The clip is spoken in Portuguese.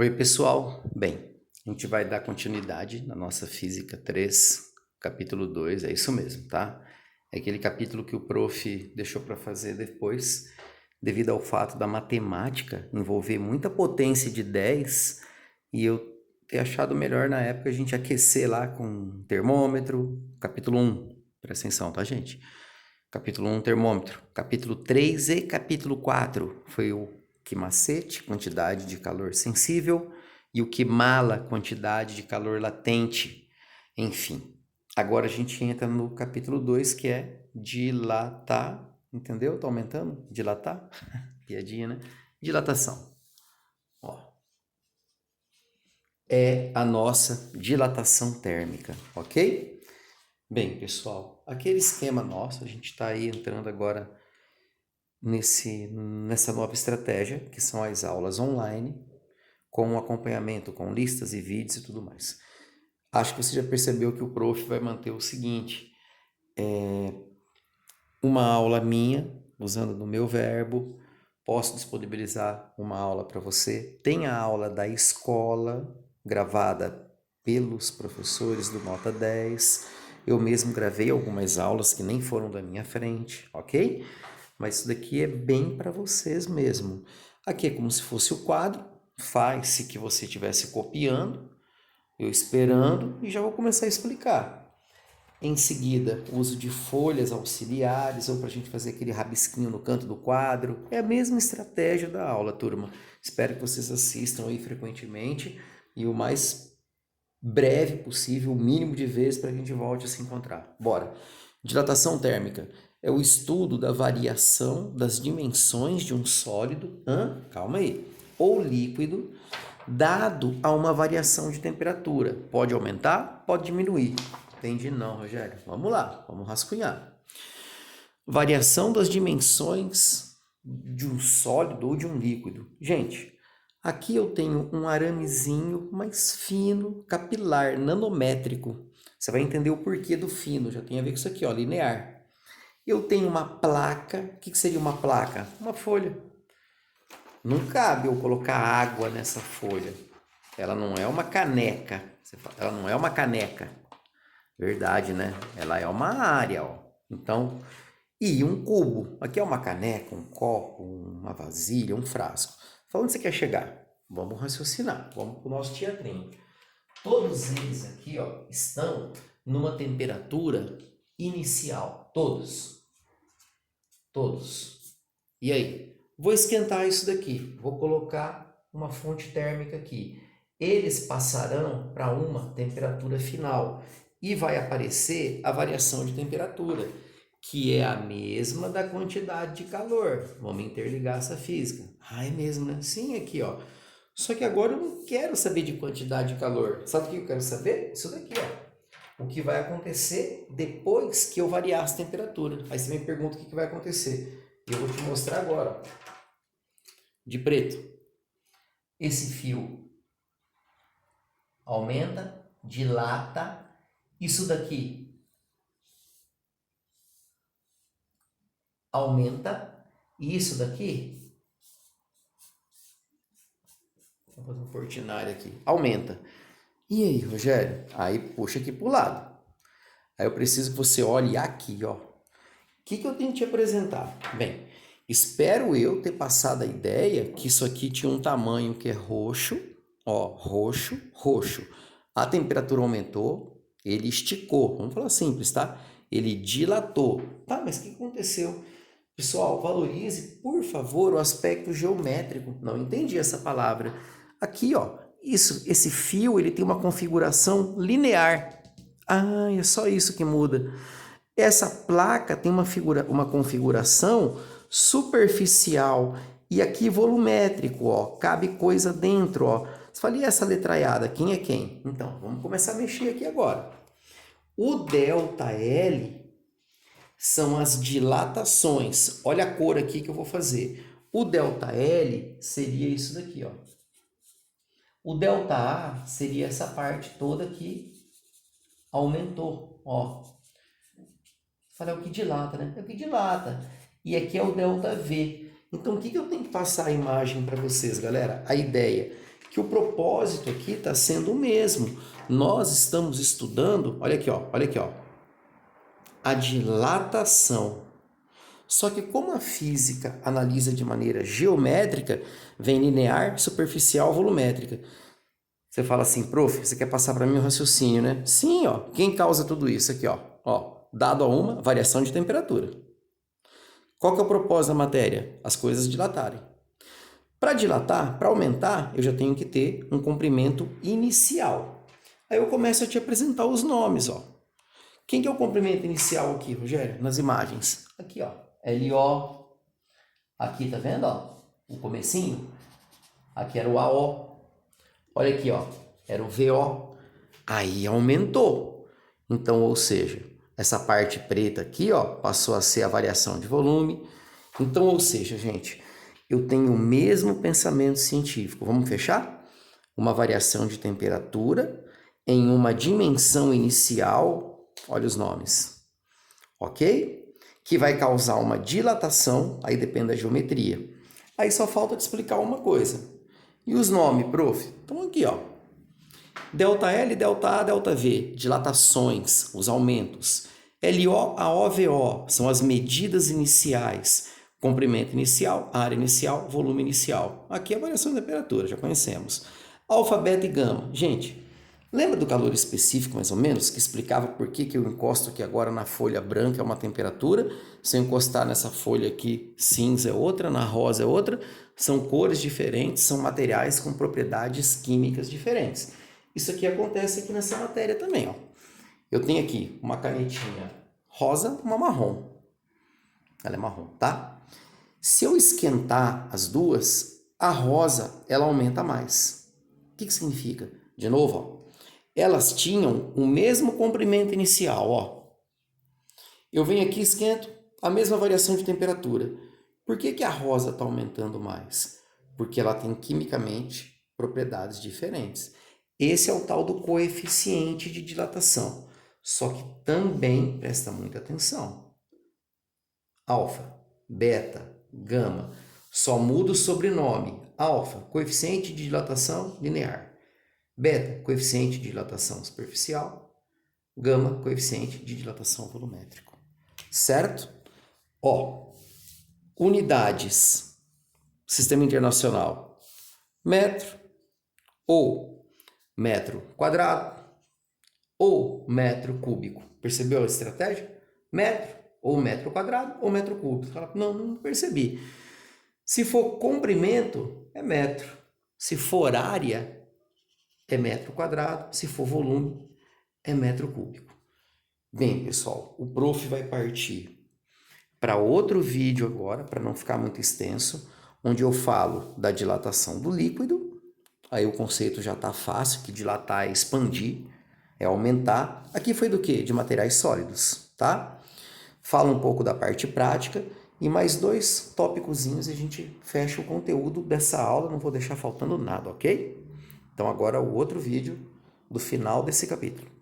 Oi, pessoal. Bem, a gente vai dar continuidade na nossa Física 3, capítulo 2, é isso mesmo, tá? É aquele capítulo que o prof deixou para fazer depois, devido ao fato da matemática envolver muita potência de 10 e eu ter achado melhor na época a gente aquecer lá com um termômetro, capítulo 1, presta atenção, tá, gente? Capítulo 1, termômetro. Capítulo 3 e capítulo 4 foi o que macete, quantidade de calor sensível, e o que mala, quantidade de calor latente. Enfim, agora a gente entra no capítulo 2, que é dilatar. Entendeu? Tá aumentando? Dilatar? Piadinha, né? Dilatação. Ó, é a nossa dilatação térmica, ok? Bem, pessoal, aquele esquema nosso, a gente está aí entrando agora nessa nova estratégia, que são as aulas online, com acompanhamento, com listas e vídeos e tudo mais. Acho que você já percebeu que o prof vai manter o seguinte, uma aula minha, usando no meu verbo, posso disponibilizar uma aula para você, tem a aula da escola, gravada pelos professores do Nota 10, eu mesmo gravei algumas aulas que nem foram da minha frente, ok? Mas isso daqui é bem para vocês mesmo. Aqui é como se fosse o quadro, faz-se que você estivesse copiando, eu esperando e já vou começar a explicar. Em seguida, o uso de folhas auxiliares ou para a gente fazer aquele rabisquinho no canto do quadro. É a mesma estratégia da aula, turma. Espero que vocês assistam aí frequentemente e o mais breve possível, o mínimo de vezes para que a gente volte a se encontrar. Bora! Dilatação térmica é o estudo da variação das dimensões de um sólido, calma aí, ou líquido, dado a uma variação de temperatura. Pode aumentar, pode diminuir. Entendi não, Rogério. Vamos lá, vamos rascunhar. Variação das dimensões de um sólido ou de um líquido. Gente, aqui eu tenho um aramezinho mais fino, capilar, nanométrico. Você vai entender o porquê do fino, já tem a ver com isso aqui, ó, linear. Eu tenho uma placa, o que seria uma placa? Uma folha. Não cabe eu colocar água nessa folha. Ela não é uma caneca. Ela não é uma caneca. Verdade, né? Ela é uma área, ó. Então, e um cubo. Aqui é uma caneca, um copo, uma vasilha, um frasco. Para onde você quer chegar? Vamos raciocinar. Vamos para o nosso teatrinho. Todos eles aqui, ó, estão numa temperatura inicial. Todos. Todos. E aí? Vou esquentar isso daqui. Vou colocar uma fonte térmica aqui. Eles passarão para uma temperatura final e vai aparecer a variação de temperatura, que é a mesma da quantidade de calor. Vamos interligar essa física. Ah, é mesmo, né? Sim, aqui, ó. Só que agora eu não quero saber de quantidade de calor. Sabe o que eu quero saber? Isso daqui, ó. O que vai acontecer depois que eu variar as temperaturas. Aí você me pergunta o que vai acontecer. E eu vou te mostrar agora, ó. De preto. Esse fio aumenta, dilata. Isso daqui aumenta. E isso daqui, vou fazer um fortinário aqui, aumenta. E aí, Rogério? Aí puxa aqui pro lado. Aí eu preciso que você olhe aqui, ó. O que eu tenho que te apresentar? Bem, espero eu ter passado a ideia que isso aqui tinha um tamanho que é roxo, ó, roxo, roxo. A temperatura aumentou, ele esticou, vamos falar simples, tá? Ele dilatou. Tá, mas o que aconteceu? Pessoal, valorize, por favor, o aspecto geométrico. Não entendi essa palavra. Aqui, ó, esse fio, ele tem uma configuração linear. Ah, é só isso que muda. Essa placa tem uma configuração superficial e aqui volumétrico, ó, cabe coisa dentro, ó. Você fala, e essa letraiada, quem é quem? Então, vamos começar a mexer aqui agora. O ΔL são as dilatações. Olha a cor aqui que eu vou fazer. O ΔL seria isso daqui, ó. O ΔA seria essa parte toda que aumentou, ó. Falei, é o que dilata, né? É o que dilata. E aqui é o ΔV. Então, o que eu tenho que passar a imagem para vocês, galera? A ideia que o propósito aqui está sendo o mesmo. Nós estamos estudando, olha aqui, ó, a dilatação. Só que como a física analisa de maneira geométrica, vem linear, superficial, volumétrica. Você fala assim, prof, você quer passar para mim o raciocínio, né? Sim, ó. Quem causa tudo isso aqui, ó? Dado a uma variação de temperatura. Qual que é o propósito da matéria? As coisas dilatarem. Para dilatar, para aumentar, eu já tenho que ter um comprimento inicial. Aí eu começo a te apresentar os nomes, ó. Quem que é o comprimento inicial aqui, Rogério? Nas imagens. Aqui, ó. LO. Aqui, tá vendo, ó? O comecinho. Aqui era o AO. Olha aqui, ó. Era o VO. Aí aumentou. Então, ou seja, essa parte preta aqui, ó, passou a ser a variação de volume. Então, ou seja, gente, eu tenho o mesmo pensamento científico. Vamos fechar? Uma variação de temperatura em uma dimensão inicial, olha os nomes, ok? Que vai causar uma dilatação, aí depende da geometria. Aí só falta te explicar uma coisa. E os nomes, prof? Estão aqui, ó. ΔL, ΔA, ΔV, dilatações, os aumentos. LO a OVO são as medidas iniciais. Comprimento inicial, área inicial, volume inicial. Aqui é a variação de temperatura, já conhecemos. Alfa, beta e gama. Gente, lembra do calor específico, mais ou menos, que explicava por que eu encosto aqui agora na folha branca é uma temperatura, se eu encostar nessa folha aqui cinza é outra, na rosa é outra, são cores diferentes, são materiais com propriedades químicas diferentes. Isso aqui acontece aqui nessa matéria também, ó. Eu tenho aqui uma canetinha rosa, uma marrom. Ela é marrom, tá? Se eu esquentar as duas, a rosa, ela aumenta mais. O que significa? De novo, ó. Elas tinham o mesmo comprimento inicial, ó. Eu venho aqui e esquento a mesma variação de temperatura. Por que a rosa está aumentando mais? Porque ela tem quimicamente propriedades diferentes. Esse é o tal do coeficiente de dilatação. Só que também presta muita atenção. Alfa, beta, gama. Só muda o sobrenome. Alfa, coeficiente de dilatação linear. Beta, coeficiente de dilatação superficial. Gama, coeficiente de dilatação volumétrico. Certo? Ó, unidades. Sistema internacional. Metro ou metro quadrado ou metro cúbico. Percebeu a estratégia? Metro ou metro quadrado ou metro cúbico. Fala, não percebi. Se for comprimento, é metro. Se for área, é metro quadrado. Se for volume, é metro cúbico. Bem, pessoal, o prof vai partir para outro vídeo agora, para não ficar muito extenso, onde eu falo da dilatação do líquido. Aí o conceito já está fácil, que dilatar é expandir, é aumentar. Aqui foi do quê? De materiais sólidos, tá? Fala um pouco da parte prática e mais 2 tópicozinhos e a gente fecha o conteúdo dessa aula, não vou deixar faltando nada, ok? Então agora o outro vídeo do final desse capítulo.